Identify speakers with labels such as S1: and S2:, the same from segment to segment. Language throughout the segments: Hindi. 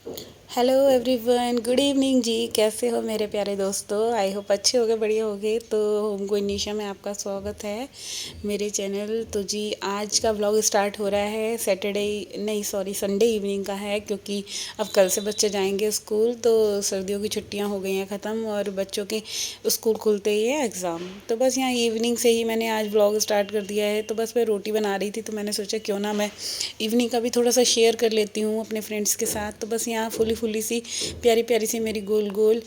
S1: हेलो एवरीवन, गुड इवनिंग जी। कैसे हो मेरे प्यारे दोस्तों? आई होप अच्छे होगे, बढ़िया होगे। तो होम क्वीन निशा में आपका स्वागत है मेरे चैनल। तो जी आज का व्लॉग स्टार्ट हो रहा है सैटरडे, नहीं सॉरी संडे इवनिंग का है, क्योंकि अब कल से बच्चे जाएंगे स्कूल। तो सर्दियों की छुट्टियां हो गई हैं ख़त्म और बच्चों के स्कूल खुलते ही है एग्ज़ाम। तो बस यहाँ इवनिंग से ही मैंने आज व्लॉग स्टार्ट कर दिया है। तो बस मैं रोटी बना रही थी, तो मैंने सोचा क्यों ना मैं इवनिंग का भी थोड़ा सा शेयर कर लेती हूँ अपने फ्रेंड्स के साथ। तो बस यहाँ फुली फुली सी प्यारी प्यारी सी मेरी गोल गोल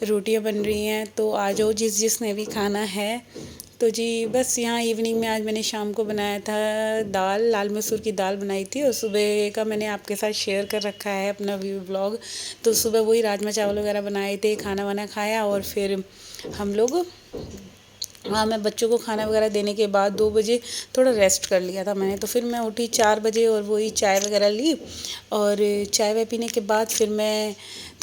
S1: रोटियाँ बन रही हैं। तो आ जाओ जिसने भी खाना है। तो जी बस यहाँ इवनिंग में आज मैंने शाम को बनाया था दाल, लाल मसूर की दाल बनाई थी, और सुबह का मैंने आपके साथ शेयर कर रखा है अपना व्यू व्लॉग। तो सुबह वही राजमा चावल वगैरह बनाए थे, खाना वाना खाया और फिर हम लोग, हाँ, मैं बच्चों को खाना वगैरह देने के बाद 2 बजे थोड़ा रेस्ट कर लिया था मैंने। तो फिर मैं उठी 4 बजे और वही चाय वगैरह ली, और चाय वाय पीने के बाद फिर मैं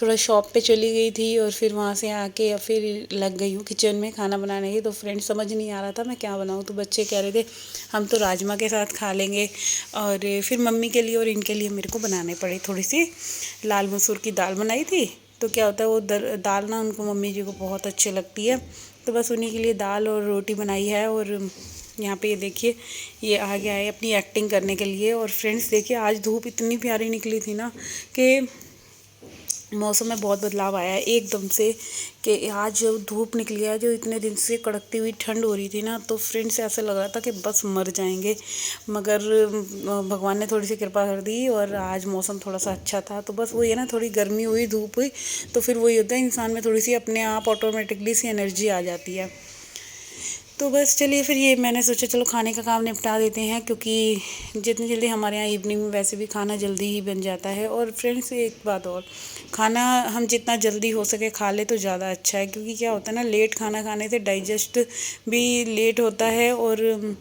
S1: थोड़ा शॉप पे चली गई थी, और फिर वहाँ से आके या फिर लग गई हूँ किचन में खाना बनाने की। तो फ्रेंड समझ नहीं आ रहा था मैं क्या बनाऊँ। तो बच्चे कह रहे थे हम तो राजमा के साथ खा लेंगे, और फिर मम्मी के लिए और इनके लिए मेरे को बनाने पड़ी थोड़ी सी लाल मसूर की दाल बनाई थी। तो क्या होता है वो दाल ना उनको, मम्मी जी को बहुत अच्छी लगती है। तो बस उन्हीं के लिए दाल और रोटी बनाई है। और यहाँ पे ये देखिए, ये आ गया है अपनी एक्टिंग करने के लिए। और फ्रेंड्स देखिए, आज धूप इतनी प्यारी निकली थी ना कि मौसम में बहुत बदलाव आया है एकदम से। कि आज जो धूप निकली है, जो इतने दिन से कड़कती हुई ठंड हो रही थी ना, तो फ्रेंड्स ऐसा लग रहा था कि बस मर जाएंगे। मगर भगवान ने थोड़ी सी कृपा कर दी और आज मौसम थोड़ा सा अच्छा था। तो बस वही है ना, थोड़ी गर्मी हुई, धूप हुई, तो फिर वही होता है, इंसान में थोड़ी सी अपने आप ऑटोमेटिकली सी एनर्जी आ जाती है। तो बस चलिए, फिर ये मैंने सोचा चलो खाने का काम निपटा देते हैं, क्योंकि जितनी जल्दी हमारे यहाँ इवनिंग में वैसे भी खाना जल्दी ही बन जाता है। और फ्रेंड्स एक बात और, खाना हम जितना जल्दी हो सके खा ले तो ज़्यादा अच्छा है। क्योंकि क्या होता है ना, लेट खाना खाने से डाइजेस्ट भी लेट होता है, और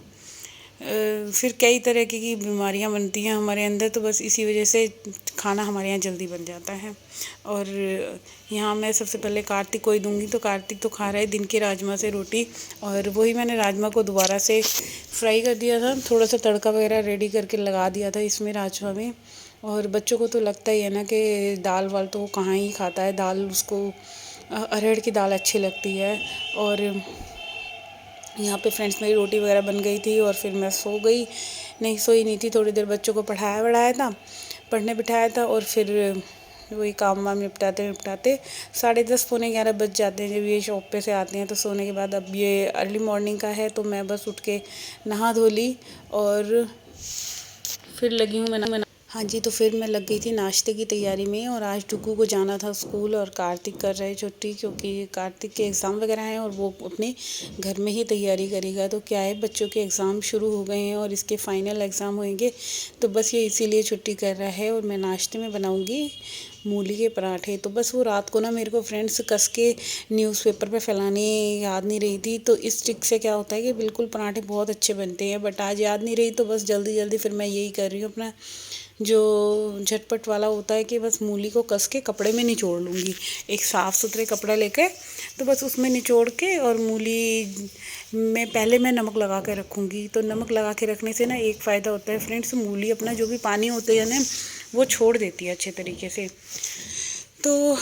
S1: फिर कई तरह की बीमारियां बनती हैं हमारे अंदर। तो बस इसी वजह से खाना हमारे यहाँ जल्दी बन जाता है। और यहाँ मैं सबसे पहले कार्तिक को ही दूंगी। तो कार्तिक तो खा रहा है दिन के राजमा से रोटी, और वही मैंने राजमा को दोबारा से फ्राई कर दिया था, थोड़ा सा तड़का वगैरह रेडी करके लगा दिया था इसमें राजमा में। और बच्चों को तो लगता ही है ना कि दाल वाल तो वो कहाँ ही खाता है, दाल उसको अरहर की दाल अच्छी लगती है। और यहाँ पे फ्रेंड्स मेरी रोटी वगैरह बन गई थी, और फिर मैं सो गई। नहीं, सोई नहीं थी, थोड़ी देर बच्चों को पढ़ाया वढ़ाया था, पढ़ने बिठाया था, और फिर वही काम वाम निपटाते निपटाते 10:30 पौने 11 बज जाते हैं जब ये शॉप पे से आते हैं। तो सोने के बाद अब ये अर्ली मॉर्निंग का है, तो मैं बस उठ के नहा धो ली और फिर लगी हूँ मैं। हाँ जी, तो फिर मैं लग गई थी नाश्ते की तैयारी में। और आज डुग्गू को जाना था स्कूल, और कार्तिक कर रहे छुट्टी, क्योंकि कार्तिक के एग्ज़ाम वगैरह हैं और वो अपने घर में ही तैयारी करेगा। तो क्या है, बच्चों के एग्ज़ाम शुरू हो गए हैं और इसके फाइनल एग्ज़ाम होंगे, तो बस ये इसीलिए छुट्टी कर रहा है। और मैं नाश्ते में बनाऊँगी मूली के पराठे। तो बस वो रात को ना मेरे को फ्रेंड्स कस के न्यूज़पेपर पे फैलाने याद नहीं रही थी। तो इस ट्रिक से क्या होता है कि बिल्कुल पराठे बहुत अच्छे बनते हैं, बट आज याद नहीं रही, तो बस जल्दी जल्दी फिर मैं यही कर रही हूँ अपना जो झटपट वाला होता है कि बस मूली को कस के कपड़े में निचोड़ लूँगी, एक साफ़ सुथरे कपड़ा लेके। तो बस उसमें निचोड़ के, और मूली में पहले मैं नमक लगा के रखूँगी। तो नमक लगा के रखने से ना एक फ़ायदा होता है फ्रेंड्स, मूली अपना जो भी पानी होता है ना वो छोड़ देती है अच्छे तरीके से। तो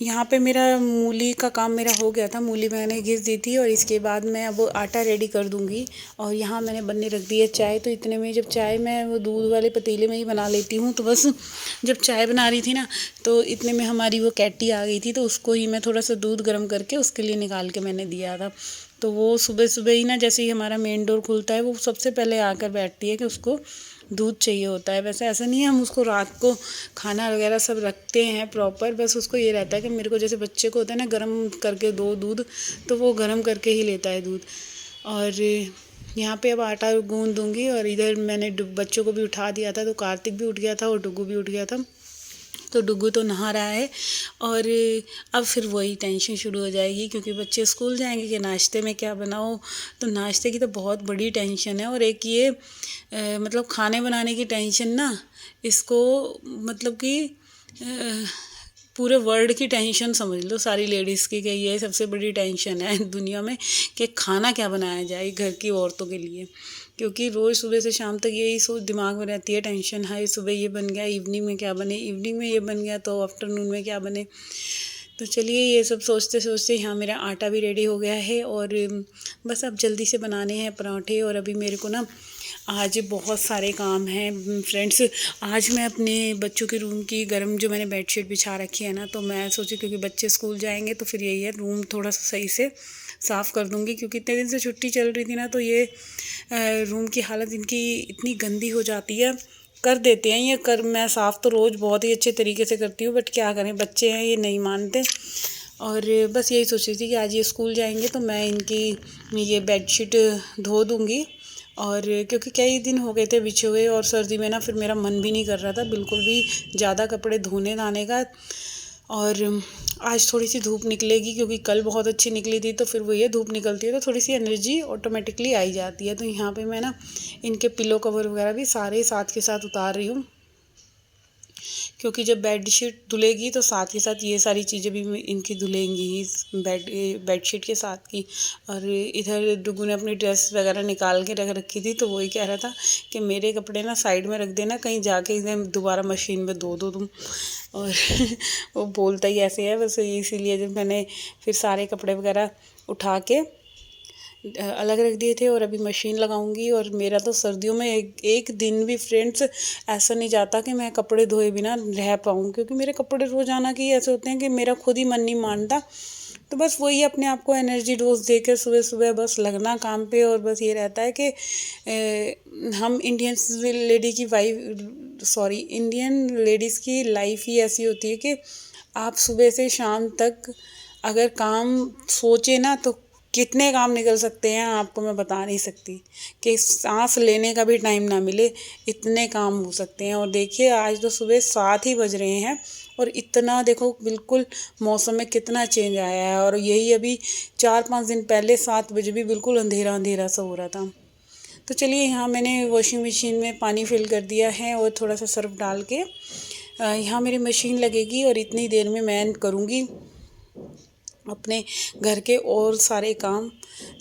S1: यहाँ पे मेरा मूली का काम मेरा हो गया था, मूली मैंने घिस दी थी, और इसके बाद मैं अब आटा रेडी कर दूँगी। और यहाँ मैंने बनने रख दी है चाय। तो इतने में, जब चाय मैं वो दूध वाले पतीले में ही बना लेती हूँ, तो बस जब चाय बना रही थी ना, तो इतने में हमारी वो कैटी आ गई थी। तो उसको ही मैं थोड़ा सा दूध गर्म करके उसके लिए निकाल के मैंने दिया था। तो वो सुबह सुबह ही ना, जैसे ही हमारा मेन डोर खुलता है, वो सबसे पहले आकर बैठती है कि उसको दूध चाहिए होता है। वैसे ऐसा नहीं है, हम उसको रात को खाना वगैरह सब रखते हैं प्रॉपर, बस उसको ये रहता है कि मेरे को जैसे बच्चे को होता है ना गर्म करके दो दूध, तो वो गर्म करके ही लेता है दूध। और यहाँ पे अब आटा गूंद दूंगी, और इधर मैंने बच्चों को भी उठा दिया था। तो कार्तिक भी उठ गया था और डुग्गू भी उठ गया था। तो डुग्गू तो नहा रहा है, और अब फिर वही टेंशन शुरू हो जाएगी, क्योंकि बच्चे स्कूल जाएंगे कि नाश्ते में क्या बनाओ। तो नाश्ते की तो बहुत बड़ी टेंशन है। और एक ये मतलब खाने बनाने की टेंशन ना, इसको मतलब कि पूरे वर्ल्ड की टेंशन समझ लो सारी लेडीज़ की, कि ये सबसे बड़ी टेंशन है दुनिया में, कि खाना क्या बनाया जाए घर की औरतों के लिए। क्योंकि रोज़ सुबह से शाम तक यही सोच दिमाग में रहती है, टेंशन है सुबह ये बन गया, इवनिंग में क्या बने, इवनिंग में ये बन गया तो आफ्टरनून में क्या बने। तो चलिए ये सब सोचते सोचते यहाँ मेरा आटा भी रेडी हो गया है और बस अब जल्दी से बनाने हैं पराठे। और अभी मेरे को ना आज बहुत सारे काम हैं फ्रेंड्स। आज मैं अपने बच्चों के रूम की गर्म जो मैंने बेडशीट बिछा रखी है ना, तो मैं सोची क्योंकि बच्चे स्कूल जाएंगे तो फिर यही है, रूम थोड़ा सा सही से साफ़ कर दूँगी। क्योंकि इतने दिन से छुट्टी चल रही थी ना, तो ये रूम की हालत इनकी इतनी गंदी हो जाती है। कर देते हैं ये, कर मैं साफ़ तो रोज़ बहुत ही अच्छे तरीके से करती हूँ, बट क्या करें, बच्चे हैं ये नहीं मानते। और बस यही सोच रही थी कि आज ये स्कूल जाएंगे तो मैं इनकी ये बेडशीट धो दूँगी। और क्योंकि कई दिन हो गए थे बिछे हुए, और सर्दी में ना फिर मेरा मन भी नहीं कर रहा था बिल्कुल भी ज़्यादा कपड़े धोने धाने का। और आज थोड़ी सी धूप निकलेगी, क्योंकि कल बहुत अच्छी निकली थी, तो फिर वो ये धूप निकलती है तो थोड़ी सी एनर्जी ऑटोमेटिकली आई जाती है। तो यहाँ पे मैं ना इनके पिलो कवर वगैरह भी सारे साथ के साथ उतार रही हूँ, क्योंकि जब बेडशीट धुलेगी तो साथ के साथ ये सारी चीज़ें भी इनकी धुलेंगी ही, बेडशीट के साथ की। और इधर डुगू ने अपनी ड्रेस वगैरह निकाल के रख रखी थी, तो वही कह रहा था कि मेरे कपड़े ना साइड में रख देना, कहीं जाके इन्हें दोबारा मशीन में धो दो तुम। और वो बोलता ही ऐसे है बस, इसीलिए जब मैंने फिर सारे कपड़े वगैरह उठा के अलग रख दिए थे और अभी मशीन लगाऊंगी। और मेरा तो सर्दियों में एक दिन भी फ्रेंड्स ऐसा नहीं जाता कि मैं कपड़े धोए बिना रह पाऊँ, क्योंकि मेरे कपड़े रोज़ाना के ही ऐसे होते हैं कि मेरा खुद ही मन नहीं मानता। तो बस वही अपने आप को एनर्जी डोज देकर सुबह सुबह बस लगना काम पे। और बस ये रहता है कि हम इंडियन लेडीज़ की लाइफ ही ऐसी होती है कि आप सुबह से शाम तक अगर काम सोचे ना तो कितने काम निकल सकते हैं आपको मैं बता नहीं सकती, कि सांस लेने का भी टाइम ना मिले, इतने काम हो सकते हैं। और देखिए आज तो सुबह 7 ही बज रहे हैं और इतना देखो बिल्कुल मौसम में कितना चेंज आया है। और यही अभी 4-5 दिन पहले 7 बजे भी बिल्कुल अंधेरा अंधेरा सा हो रहा था। तो चलिए यहाँ मैंने वॉशिंग मशीन में पानी फिल कर दिया है और थोड़ा सा सर्फ डाल के यहाँ मेरी मशीन लगेगी और इतनी देर में मैं करूँगी अपने घर के और सारे काम।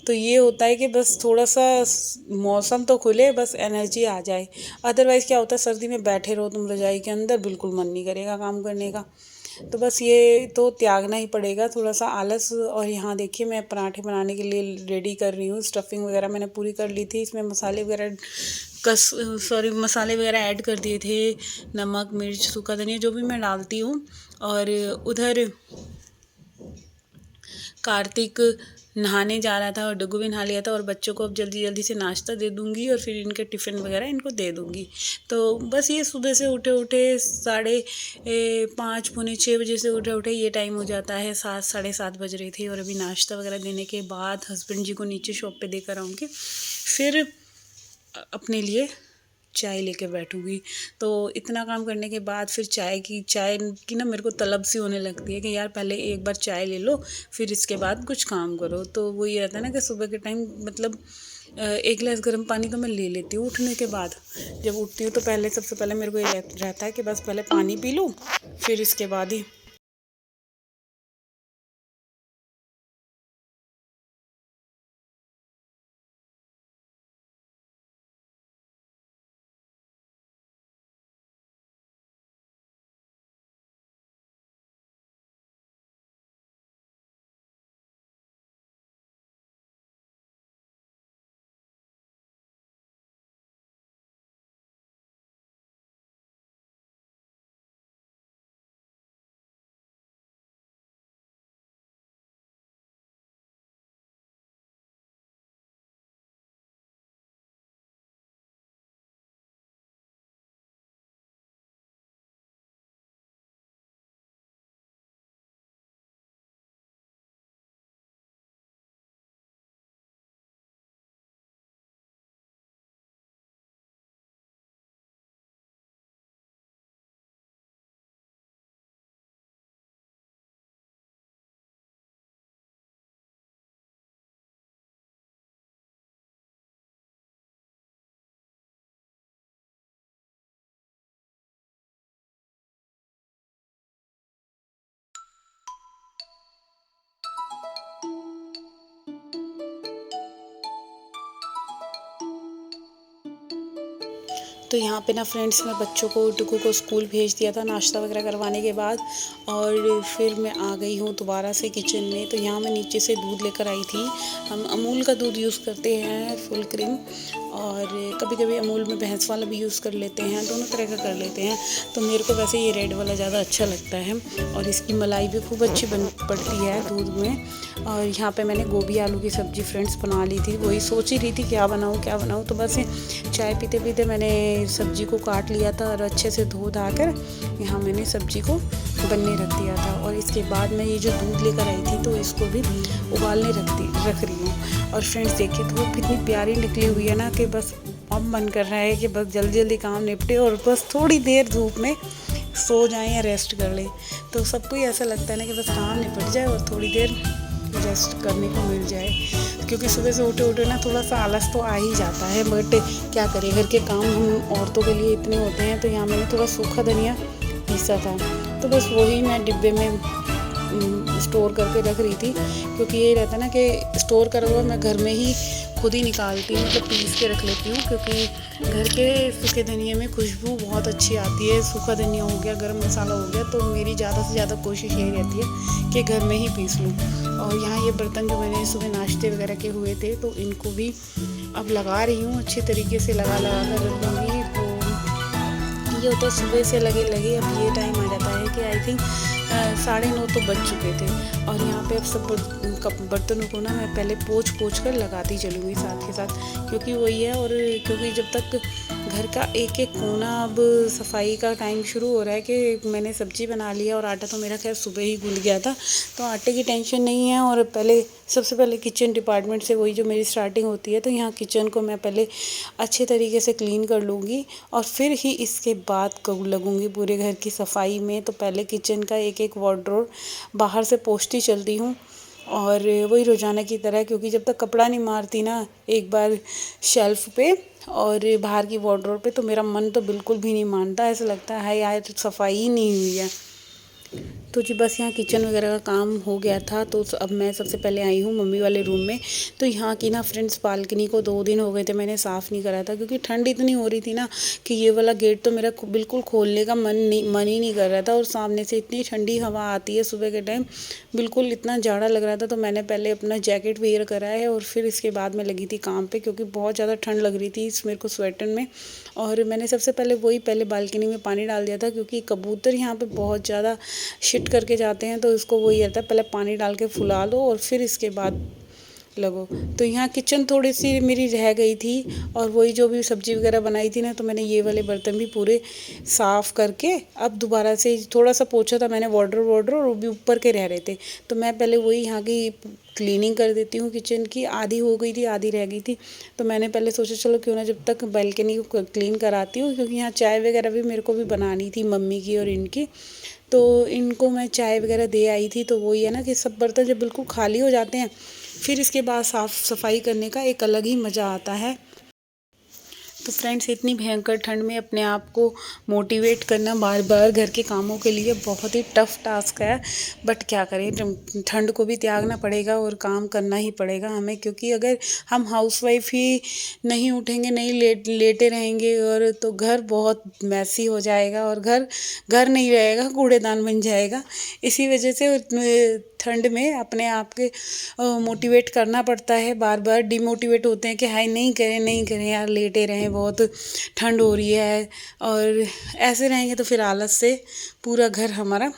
S1: तो ये होता है कि बस थोड़ा सा मौसम तो खुले, बस एनर्जी आ जाए। अदरवाइज़ क्या होता है, सर्दी में बैठे रहो तुम रजाई के अंदर, बिल्कुल मन नहीं करेगा काम करने का। तो बस ये तो त्यागना ही पड़ेगा थोड़ा सा आलस। और यहाँ देखिए मैं पराठे बनाने के लिए रेडी कर रही हूँ। स्टफिंग वगैरह मैंने पूरी कर ली थी, इसमें मसाले वगैरह ऐड कर दिए थे, नमक मिर्च सूखा धनिया जो भी मैं डालती हूँ। और उधर कार्तिक नहाने जा रहा था और डुगू भी नहा लिया था, और बच्चों को अब जल्दी जल्दी से नाश्ता दे दूँगी और फिर इनके टिफ़िन वगैरह इनको दे दूँगी। तो बस ये सुबह से उठे उठे 5:30 पौने 6 बजे से उठे उठे ये टाइम हो जाता है, 7 साढ़े 7 बज रही थी। और अभी नाश्ता वगैरह देने के बाद हस्बैंड जी को नीचे शॉप पे देकर आऊँगी, फिर अपने लिए चाय लेके बैठूँगी। तो इतना काम करने के बाद फिर चाय की ना मेरे को तलब सी होने लगती है कि यार पहले एक बार चाय ले लो, फिर इसके बाद कुछ काम करो। तो वो ये रहता है ना कि सुबह के टाइम मतलब एक गिलास गर्म पानी तो मैं ले लेती हूँ उठने के बाद। जब उठती हूँ तो पहले सबसे पहले मेरे को ये रहता है कि बस पहले पानी पी लूँ, फिर इसके बाद ही तो यहाँ पे ना फ्रेंड्स मैं बच्चों को टुकू को स्कूल भेज दिया था नाश्ता वगैरह करवाने के बाद, और फिर मैं आ गई हूँ दोबारा से किचन में। तो यहाँ मैं नीचे से दूध लेकर आई थी। हम अमूल का दूध यूज़ करते हैं फुल क्रीम, और कभी कभी अमूल में भैंस वाला भी यूज़ कर लेते हैं, दोनों तरह का कर लेते हैं। तो मेरे को वैसे ये रेड वाला ज़्यादा अच्छा लगता है, और इसकी मलाई भी खूब अच्छी बन पड़ती है दूध में। और यहाँ पे मैंने गोभी आलू की सब्ज़ी फ्रेंड्स बना ली थी, वही सोच ही रही थी क्या बनाऊँ। तो बस चाय पीते पीते मैंने सब्ज़ी को काट लिया था, और अच्छे से धो धा कर यहाँ मैंने सब्ज़ी को बनने रख दिया था। और इसके बाद मैं ये जो दूध लेकर आई थी तो इसको भी उबालने रख रही हूँ। और फ्रेंड्स देखिए धूप कितनी प्यारी निकली हुई है ना, कि बस अब मन कर रहा है कि बस जल्दी जल्दी काम निपटे और बस थोड़ी देर धूप में सो जाएं या रेस्ट कर लें। तो सबको ही ऐसा लगता है ना कि बस काम निपट जाए और थोड़ी देर रेस्ट करने को मिल जाए, क्योंकि सुबह से उठे ना थोड़ा सा आलस तो आ ही जाता है। बट क्या करें, घर के काम हम औरतों के लिए इतने होते हैं। तो यहाँ मैंने थोड़ा सूखा धनिया पीसा था, तो बस वही मैं डिब्बे में स्टोर करके रख रही थी, क्योंकि ये रहता है ना कि स्टोर करा हुआ मैं घर में ही खुद ही निकालती हूँ, मतलब पीस के रख लेती हूँ, क्योंकि घर के सूखे धनिए में खुशबू बहुत अच्छी आती है। सूखा धनिया हो गया, गरम मसाला हो गया, तो मेरी ज़्यादा से ज़्यादा कोशिश यही रहती है कि घर में ही पीस लूँ। और यहाँ ये बर्तन जो मैंने सुबह नाश्ते वगैरह के हुए थे, तो इनको भी अब लगा रही हूँ, अच्छी तरीके से लगा कर रख दूँगी। तो ये होता है सुबह से लगे अब ये टाइम आ जाता है कि आई थिंक 9:30 तो बज चुके थे। और यहाँ पे अब सब बर्तनों को ना मैं पहले पोंछ कर लगाती चलूँगी साथ के साथ, क्योंकि वही है। और क्योंकि जब तक घर का एक एक कोना अब सफाई का टाइम शुरू हो रहा है, कि मैंने सब्ज़ी बना लिया और आटा तो मेरा खैर सुबह ही गूँध गया था, तो आटे की टेंशन नहीं है। और सबसे पहले किचन डिपार्टमेंट से वही जो मेरी स्टार्टिंग होती है, तो यहाँ किचन को मैं पहले अच्छे तरीके से क्लीन कर लूँगी, और फिर ही इसके बाद लगूँगी पूरे घर की सफाई में। तो पहले किचन का एक एक वार्डरोब बाहर से पोंछती चलती हूँ, और वही रोज़ाना की तरह, क्योंकि जब तक कपड़ा नहीं मारती ना एक बार शेल्फ़ पे और बाहर की वार्डरोब पे, तो मेरा मन तो बिल्कुल भी नहीं मानता। ऐसा लगता है यार सफाई ही नहीं हुई है। तो जी बस यहाँ किचन वगैरह का काम हो गया था। तो अब मैं सबसे पहले आई हूँ मम्मी वाले रूम में। तो यहाँ की ना फ्रेंड्स बालकनी को 2 दिन हो गए थे मैंने साफ़ नहीं करा था, क्योंकि ठंड इतनी हो रही थी ना कि ये वाला गेट तो मेरा बिल्कुल खोलने का मन ही नहीं कर रहा था। और सामने से इतनी ठंडी हवा आती है सुबह के टाइम, बिल्कुल इतना जाड़ा लग रहा था। तो मैंने पहले अपना जैकेट वेयर करा है, और फिर इसके बाद मैं लगी थी काम पे, क्योंकि बहुत ज़्यादा ठंड लग रही थी मेरे को स्वेटर में। और मैंने सबसे पहले बालकनी में पानी डाल दिया था, क्योंकि कबूतर यहाँ पे बहुत ज़्यादा शिट करके जाते हैं। तो इसको वही रहता है पहले पानी डाल के फुला लो और फिर इसके बाद लगो। तो यहाँ किचन थोड़ी सी मेरी रह गई थी, और वही जो भी सब्ज़ी वगैरह बनाई थी ना, तो मैंने ये वाले बर्तन भी पूरे साफ़ करके अब दोबारा से थोड़ा सा पोंछा था मैंने वार्डरोब, और वो भी ऊपर के रह रहे थे। तो मैं पहले वही यहाँ की क्लीनिंग कर देती हूँ किचन की। आधी हो गई थी, आधी रह गई थी। तो मैंने पहले सोचा चलो क्यों ना जब तक बालकनी को क्लीन कराती हूँ, क्योंकि यहाँ चाय वगैरह भी मेरे को भी बनानी थी मम्मी की और इनकी। तो इनको मैं चाय वगैरह दे आई थी। तो वही है ना कि सब बर्तन जब बिल्कुल खाली हो जाते हैं, फिर इसके बाद साफ़ सफाई करने का एक अलग ही मज़ा आता है। तो फ्रेंड्स इतनी भयंकर ठंड में अपने आप को मोटिवेट करना बार बार घर के कामों के लिए बहुत ही टफ़ टास्क है। बट क्या करें, ठंड को भी त्यागना पड़ेगा और काम करना ही पड़ेगा हमें, क्योंकि अगर हम हाउसवाइफ ही नहीं उठेंगे, नहीं लेटे रहेंगे, और तो घर बहुत मैसी हो जाएगा, और घर नहीं रहेगा, कूड़ेदान बन जाएगा। इसी वजह से ठंड में अपने आप के मोटिवेट करना पड़ता है। बार बार डिमोटिवेट होते हैं कि हाय नहीं करें यार, लेटे रहें, बहुत ठंड हो रही है। और ऐसे रहेंगे तो फिर आलस से पूरा घर हमारा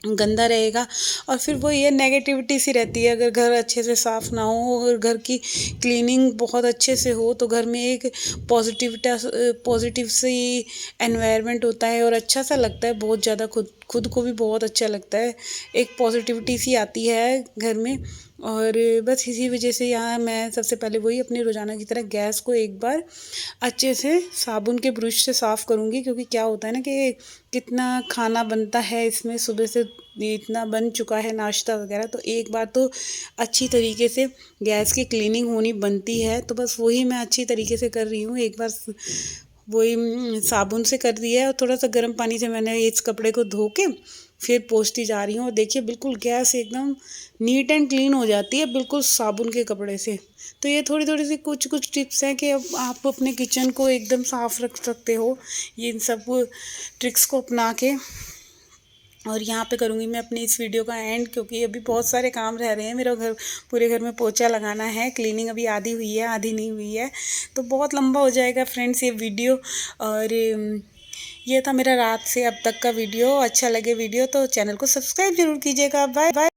S1: गंदा रहेगा, और फिर वो ये नेगेटिविटी सी रहती है। अगर घर अच्छे से साफ़ ना हो, अगर घर की क्लीनिंग बहुत अच्छे से हो, तो घर में एक पॉजिटिव सी एनवायरनमेंट होता है, और अच्छा सा लगता है बहुत ज़्यादा, खुद को भी बहुत अच्छा लगता है। एक पॉजिटिविटी सी आती है घर में। और बस इसी वजह से यहाँ मैं सबसे पहले वही अपनी रोज़ाना की तरह गैस को एक बार अच्छे से साबुन के ब्रश से साफ़ करूँगी, क्योंकि क्या होता है ना कि कितना खाना बनता है इसमें, सुबह से इतना बन चुका है नाश्ता वगैरह, तो एक बार तो अच्छी तरीके से गैस की क्लीनिंग होनी बनती है। तो बस वही मैं अच्छी तरीके से कर रही हूँ। एक बार वही साबुन से कर दिया है और थोड़ा सा गर्म पानी से मैंने इस कपड़े को धो के फिर पोंछती जा रही हूँ। और देखिए बिल्कुल गैस एकदम नीट एंड क्लीन हो जाती है बिल्कुल साबुन के कपड़े से। तो ये थोड़ी थोड़ी सी कुछ कुछ टिप्स हैं कि अब आप अपने किचन को एकदम साफ़ रख सकते हो ये इन सब ट्रिक्स को अपना के। और यहाँ पे करूँगी मैं अपनी इस वीडियो का एंड, क्योंकि अभी बहुत सारे काम रह रहे हैं। मेरा घर, पूरे घर में पोछा लगाना है, क्लीनिंग अभी आधी हुई है आधी नहीं हुई है, तो बहुत लंबा हो जाएगा फ्रेंड्स ये वीडियो। और ये था मेरा रात से अब तक का वीडियो। अच्छा लगे वीडियो तो चैनल को सब्सक्राइब जरूर कीजिएगा। Bye bye.